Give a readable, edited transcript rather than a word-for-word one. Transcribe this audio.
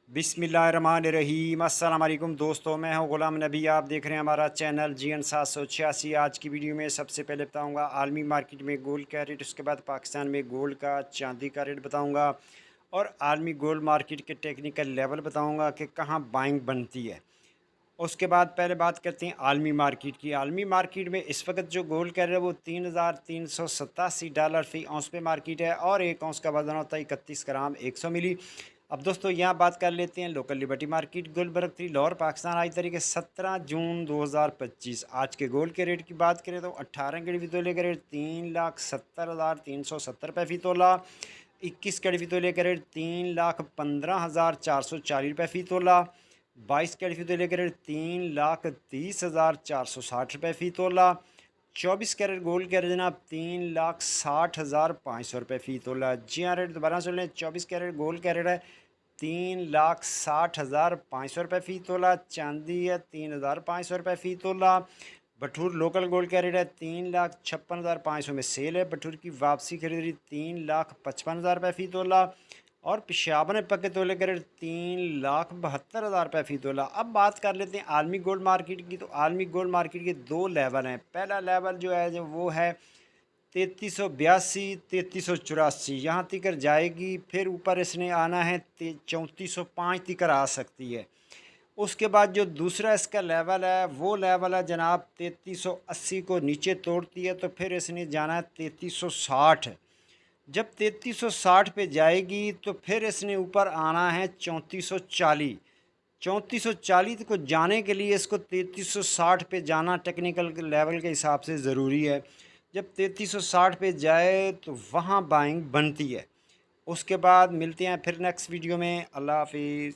बिस्मिल्लाहिर्रहमानिर्रहीम अस्सलाम वालेकुम दोस्तों, मैं हूं गुलाम नबी। आप देख रहे हैं हमारा चैनल GN 786। आज की वीडियो में सबसे पहले बताऊंगा आलमी मार्केट में गोल्ड का रेट, उसके बाद पाकिस्तान में गोल्ड का चांदी का रेट बताऊंगा और आलमी गोल्ड मार्केट के टेक्निकल लेवल बताऊंगा कि कहां बाइंग बनती है। उसके बाद पहले बात करते हैं आलमी मार्केट की। आलमी मार्केट में इस वक्त जो गोल्ड का रेट है वो $3,387 फ़ी औंस पे मार्केट है और एक औंस का वजन होता है 31 ग्राम 100 मिली। अब दोस्तों यहाँ बात कर लेते हैं local liberty market gold Barkati Lahore Pakistan आज तारीख 17 जून 2025। आज के गोल्ड के रेट की बात करें तो 18 कैरेट फ़ी तोले का रेट 3,70,370 रुपये फ़ी तोला। 21 कैरेट फ़ी तोले का रेट 3,15,440 रुपये फ़ी तोला। 22 कैरेट फ़ी तोले का रेट 3,30,460 रुपये फ़ी तोला। 24 कैरेट गोल्ड का रेट जनाब 3,60,500 रुपये फ़ी तोला। जी हाँ, रेट दोबारा सुन लें। 24 कैरेट गोल्ड का रेट है 3,60,500 रुपये फ़ी तोला। चांदी है 3,500 रुपये फ़ी तोला। बटूर लोकल गोल्ड का रेट है 3,56,500 में सेल है। बटूर की वापसी खरीदी 3,55,000 रुपये फ़ी तोला और पेशावर पक्के तोले का रेट 3,72,000 रुपये फ़ी तोला। अब बात कर लेते हैं आलमी गोल्ड मार्केट की। तो आलमी गोल्ड मार्केट के दो लेवल हैं। पहला लेवल जो है वो है 3382 3384 यहाँ तक जाएगी, फिर ऊपर इसने आना है 3405 तक आ सकती है। उसके बाद जो दूसरा इसका लेवल है वो लेवल है जनाब 3380 को नीचे तोड़ती है तो फिर इसने जाना है 3360। जब 3360 पे जाएगी तो फिर इसने ऊपर आना है 3440। 3440 को जाने के लिए इसको 3360 पे जाना टेक्निकल लेवल के हिसाब से ज़रूरी है। जब 3360 पे जाए तो वहाँ बाइंग बनती है। उसके बाद मिलते हैं फिर नेक्स्ट वीडियो में। अल्लाह हाफिज़।